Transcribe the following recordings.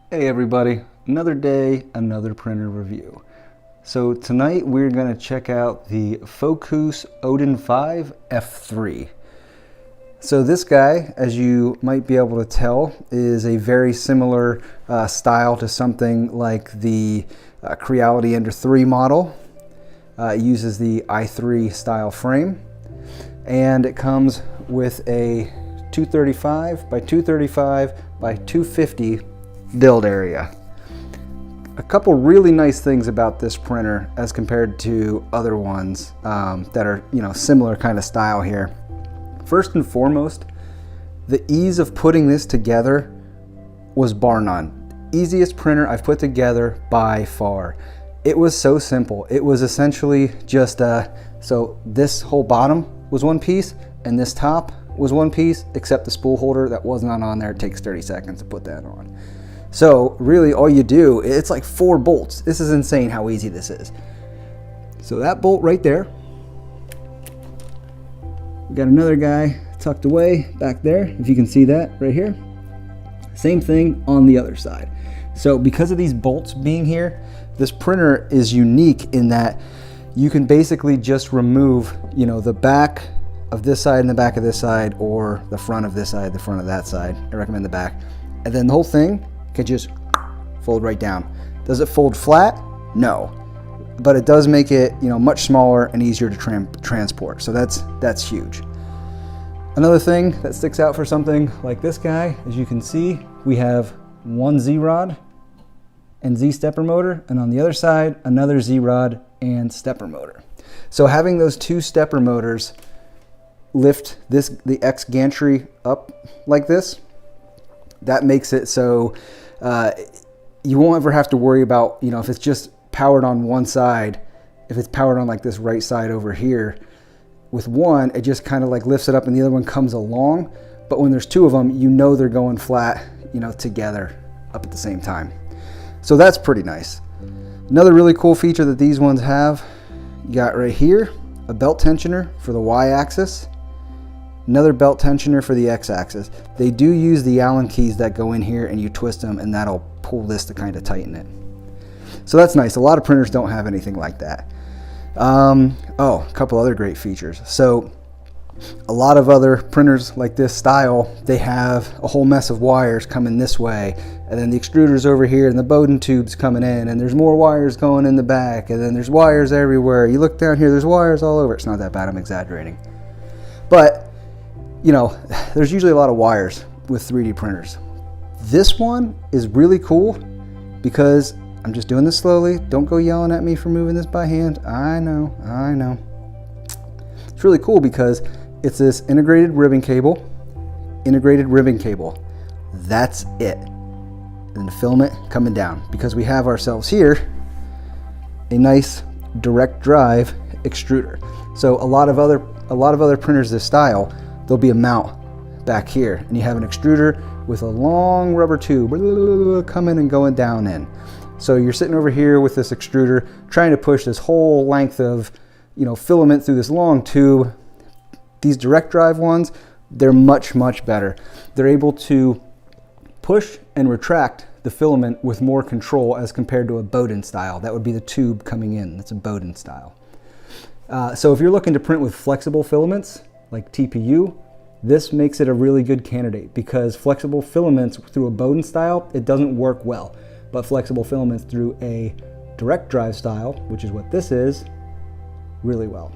Hey everybody, another day, another printer review. So tonight we're going to check out the Fokoos Odin-5 F3. So this guy, as you might be able to tell, is a very similar style to something like the Creality Ender 3 model. It uses the i3 style frame, and it comes with a 235 by 235 by 250 build area. A couple really nice things about this printer as compared to other ones that are, similar kind of style here. First and foremost, the ease of putting this together was bar none. Easiest printer I've put together by far. It was so simple. It was essentially just so this whole bottom was one piece and this top was one piece, except the spool holder that was not on there. It takes 30 seconds to put that on. So really all you do, it's like 4 bolts. This is insane how easy this is. So that bolt right there. We got another guy tucked away back there, if you can see that right here. Same thing on the other side. So because of these bolts being here, this printer is unique in that you can basically just remove, the back of this side and the back of this side, or the front of this side, the front of that side. I recommend the back. And then the whole thing can just fold right down. Does it fold flat? No. But it does make it, much smaller and easier to transport. So that's huge. Another thing that sticks out for something like this guy, as you can see, we have one Z-rod and Z-stepper motor, and on the other side, another Z-rod and stepper motor. So having those 2 stepper motors lift the X gantry up like this, that makes it so you won't ever have to worry about, if it's just powered on one side, if it's powered on like this right side over here, with one, it just kind of like lifts it up and the other one comes along. But when there's 2 of them, they're going flat, together up at the same time. So that's pretty nice. Another really cool feature that these ones have, you got right here, a belt tensioner for the Y-axis, another belt tensioner for the X-axis. They do use the Allen keys that go in here and you twist them and that'll pull this to kind of tighten it. So that's nice. A lot of printers don't have anything like that. Oh, a couple other great features. So a lot of other printers like this style, they have a whole mess of wires coming this way, and then the extruder's over here and the Bowden tube's coming in, and there's more wires going in the back, and then there's wires everywhere. You look down here, there's wires all over. It's not that bad, I'm exaggerating. But there's usually a lot of wires with 3D printers. This one is really cool because I'm just doing this slowly. Don't go yelling at me for moving this by hand. I know. It's really cool because it's this integrated ribbon cable. That's it. And the filament coming down, because we have ourselves here a nice direct drive extruder. So a lot of other printers this style, there'll be a mount back here and you have an extruder with a long rubber tube coming and going down in. So you're sitting over here with this extruder trying to push this whole length of filament through this long tube. These direct drive ones, they're much better. They're able to push and retract the filament with more control as compared to a Bowden style. That would be the tube coming in. That's a Bowden style. So if you're looking to print with flexible filaments like TPU, this makes it a really good candidate, because flexible filaments through a Bowden style, it doesn't work well. But flexible filaments through a direct drive style, which is what this is, really well.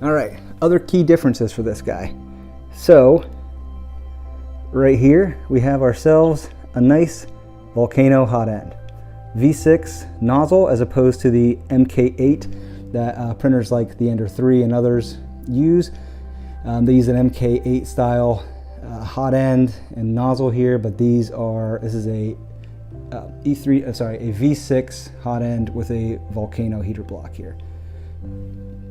All right, other key differences for this guy. So right here, we have ourselves a nice volcano hot end. V6 nozzle as opposed to the MK8 that printers like the Ender 3 and others use. They use an MK8 style hot end and nozzle here, but this is a a V6 hot end with a volcano heater block here.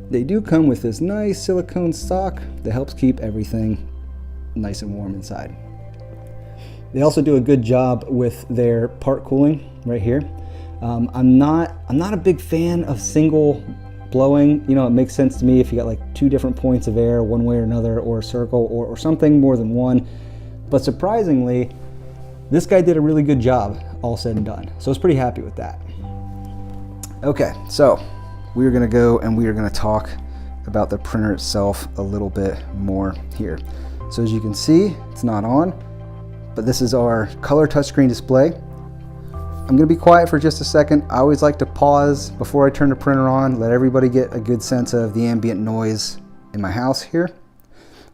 They do come with this nice silicone stock that helps keep everything nice and warm inside. They also do a good job with their part cooling right here. I'm not a big fan of single blowing. It makes sense to me if you got like 2 different points of air one way or another, or a circle, or something more than one. But surprisingly, this guy did a really good job, all said and done. So I was pretty happy with that. Okay, so we're gonna go and we are gonna talk about the printer itself a little bit more here. So as you can see, it's not on, but this is our color touchscreen display. I'm gonna be quiet for just a second. I always like to pause before I turn the printer on, let everybody get a good sense of the ambient noise in my house here.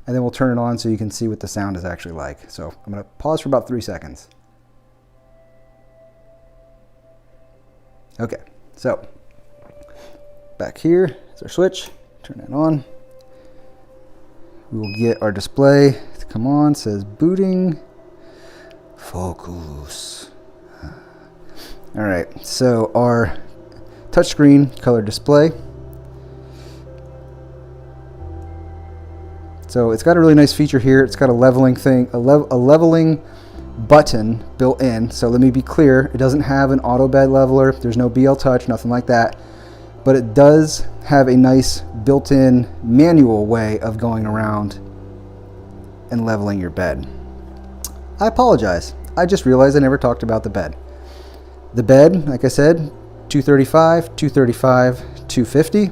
And then we'll turn it on so you can see what the sound is actually like. So I'm gonna pause for about 3 seconds. Okay, so back here is our switch, turn that on. We will get our display to come on, it says booting, Fokoos. All right, so our touchscreen color display. So it's got a really nice feature here. It's got a leveling thing, a leveling button built in. So let me be clear, it doesn't have an auto bed leveler. There's no BL Touch, nothing like that. But it does have a nice built-in manual way of going around and leveling your bed. I apologize. I just realized I never talked about the bed. The bed, like I said, 235, 235, 250.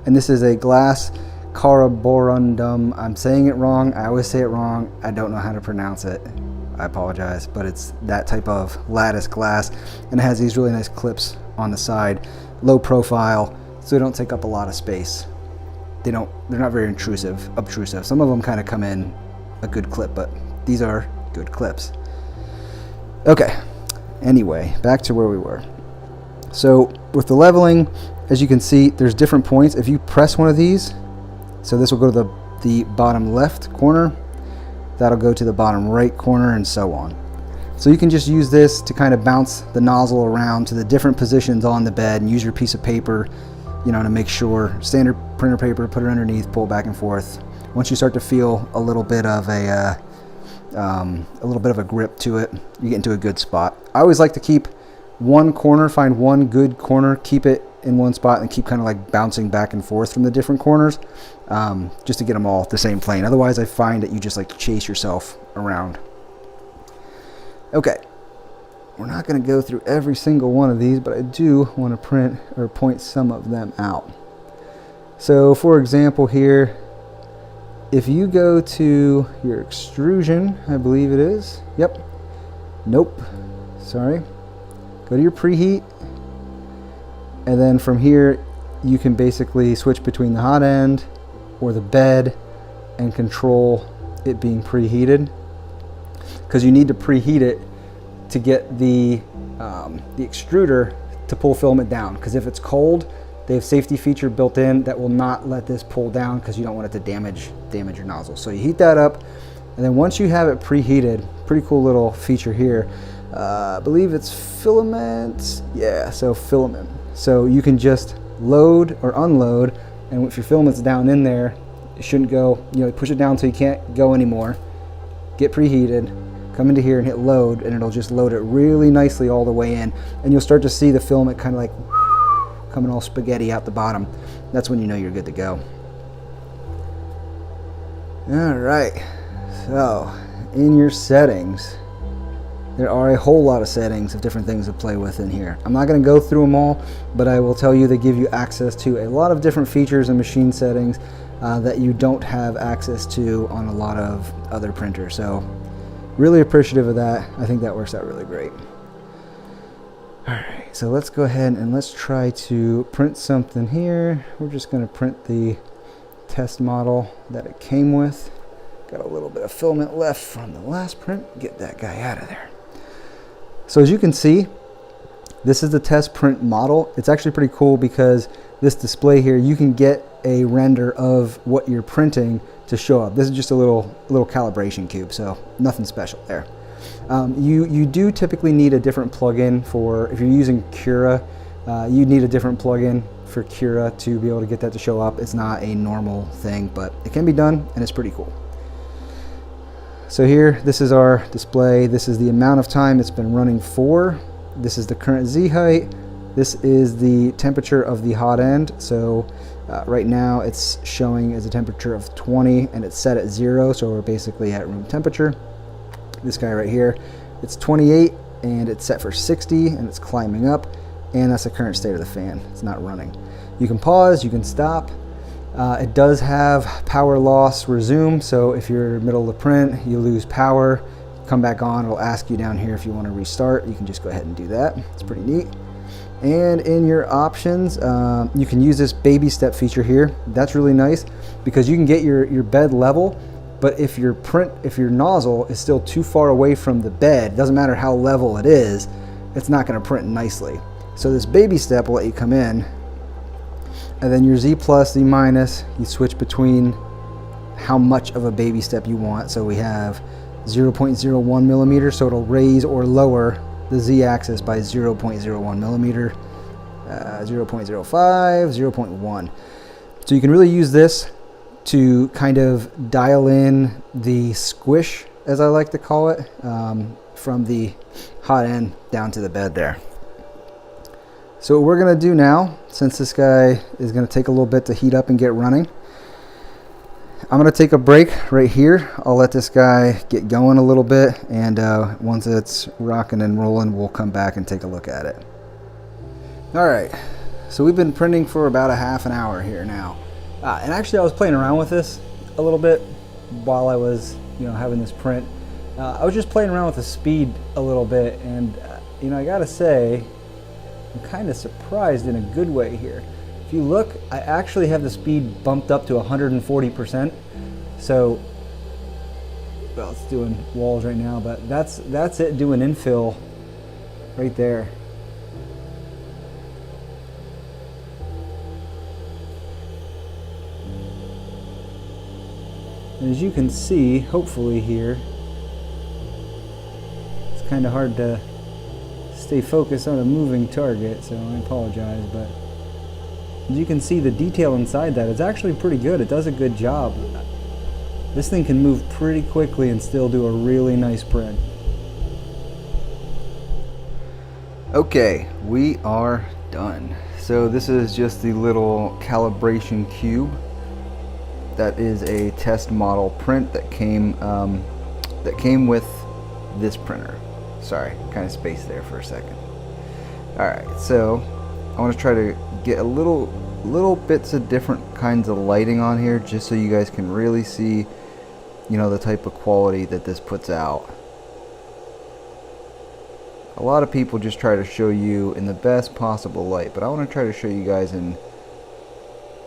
And this is a glass Carborundum. I'm saying it wrong. I always say it wrong. I don't know how to pronounce it. I apologize, but it's that type of lattice glass, and it has these really nice clips on the side, low profile, so they don't take up a lot of space. They're not very obtrusive. Some of them kind of come in a good clip, but these are good clips. Okay, anyway, back to where we were. So with the leveling, as you can see, there's different points. If you press one of these, so this will go to the bottom left corner, that'll go to the bottom right corner, and so on. So you can just use this to kind of bounce the nozzle around to the different positions on the bed and use your piece of paper, you know, to make sure, standard printer paper, put it underneath, pull back and forth. Once you start to feel a little bit of a grip to it, you get into a good spot. I always like to keep one corner, find one good corner, keep it in one spot, and keep kind of like bouncing back and forth from the different corners, just to get them all the same plane. Otherwise I find that you just like chase yourself around. Okay, we're not going to go through every single one of these, but I do want to print or point some of them out. So for example here, if you go to your extrusion, I believe it is, yep, nope, sorry, go to your preheat, and then from here you can basically switch between the hot end or the bed and control it being preheated, because you need to preheat it to get the extruder to pull filament down, because if it's cold, they have safety feature built in that will not let this pull down, because you don't want it to damage your nozzle. So you heat that up, and then once you have it preheated, pretty cool little feature here, I believe it's filament, yeah, so filament. So you can just load or unload, and if your filament's down in there, it shouldn't go, you know, push it down until you can't go anymore, get preheated, come into here and hit load, and it'll just load it really nicely all the way in, and you'll start to see the filament kind of like coming all spaghetti out the bottom. That's when you know you're good to go. All right, so in your settings, there are a whole lot of settings of different things to play with in here. I'm not going to go through them all, but I will tell you they give you access to a lot of different features and machine settings that you don't have access to on a lot of other printers. So really appreciative of that. I think that works out really great. All right, so let's go ahead and let's try to print something here. We're just going to print the test model that it came with. Got a little bit of filament left from the last print. Get that guy out of there. So as you can see, this is the test print model. It's actually pretty cool because this display here, you can get a render of what you're printing to show up. This is just a little calibration cube, so nothing special there. You do typically need a different plugin for, if you're using Cura, you need a different plugin for Cura to be able to get that to show up. It's not a normal thing, but it can be done, and it's pretty cool. So here, this is our display. This is the amount of time it's been running for. This is the current Z height. This is the temperature of the hot end. So right now it's showing as a temperature of 20 and it's set at 0. So we're basically at room temperature. This guy right here, It's 28 and it's set for 60 and it's climbing up, and that's the current state of the fan. It's not running. You can pause, you can stop. It does have power loss resume, so if you're in the middle of the print, you lose power, come back on, it'll ask you down here if you want to restart. You can just go ahead and do that. It's pretty neat. And in your options, you can use this baby step feature here. That's really nice because you can get your bed level, but if your nozzle is still too far away from the bed, doesn't matter how level it is, it's not going to print nicely. So this baby step will let you come in, and then your Z plus, Z minus, you switch between how much of a baby step you want. So we have 0.01 millimeter, so it'll raise or lower the Z axis by 0.01 millimeter, 0.05, 0.1. So you can really use this to kind of dial in the squish, as I like to call it, from the hot end down to the bed there. So what we're going to do now, since this guy is going to take a little bit to heat up and get running, I'm going to take a break right here. I'll let this guy get going a little bit, and once it's rocking and rolling, we'll come back and take a look at it. Alright, so we've been printing for about a half an hour here now. And actually I was playing around with this a little bit while I was having this print. I was just playing around with the speed a little bit, and I gotta say, I'm kind of surprised in a good way here. If you look, I actually have the speed bumped up to 140%. So, well, it's doing walls right now, but that's it doing infill right there. And as you can see, hopefully here, it's kind of hard to stay focused on a moving target, so I apologize, but as you can see, the detail inside that is actually pretty good. It does a good job. This thing can move pretty quickly and still do a really nice print. Okay, we are done. So this is just the little calibration cube. That is a test model print that came with this printer. Sorry, kind of spaced there for a second. Alright, so I want to try to get a little bits of different kinds of lighting on here, just so you guys can really see, the type of quality that this puts out. A lot of people just try to show you in the best possible light, but I want to try to show you guys in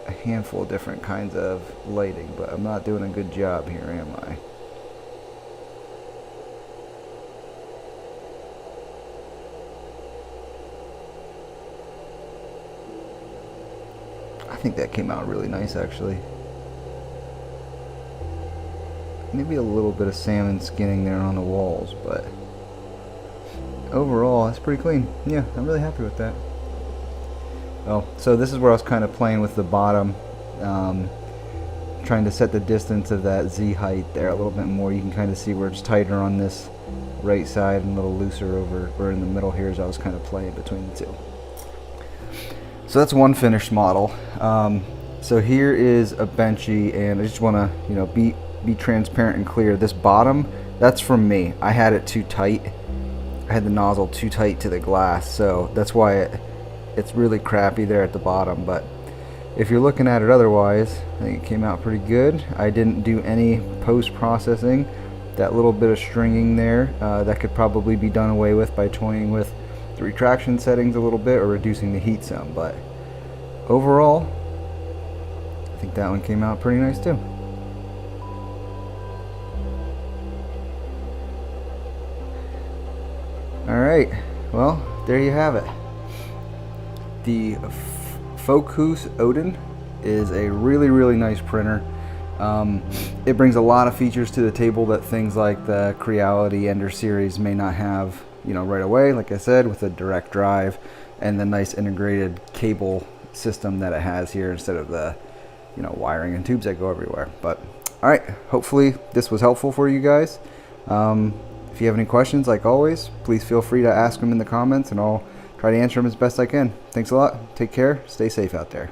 a handful of different kinds of lighting, but I'm not doing a good job here, am I? I think that came out really nice, actually. Maybe a little bit of salmon skinning there on the walls, but overall, that's pretty clean. Yeah, I'm really happy with that. Oh, so this is where I was kind of playing with the bottom, trying to set the distance of that Z height there a little bit more. You can kind of see where it's tighter on this right side and a little looser over or in the middle here, as I was kind of playing between the two. So that's one finished model. So here is a benchy, and I just want to be transparent and clear. This bottom, that's from me. I had it too tight. I had the nozzle too tight to the glass, so that's why it's really crappy there at the bottom. But if you're looking at it otherwise, I think it came out pretty good. I didn't do any post-processing. That little bit of stringing there, that could probably be done away with by toying with the retraction settings a little bit or reducing the heat some, but overall I think that one came out pretty nice too. Alright, well, there you have it. The Fokoos Odin is a really nice printer. It brings a lot of features to the table that things like the Creality Ender series may not have right away, like I said, with a direct drive and the nice integrated cable system that it has here instead of the wiring and tubes that go everywhere. But alright, hopefully this was helpful for you guys. If you have any questions, like always, please feel free to ask them in the comments, and I'll try to answer them as best I can. Thanks a lot. Take care. Stay safe out there.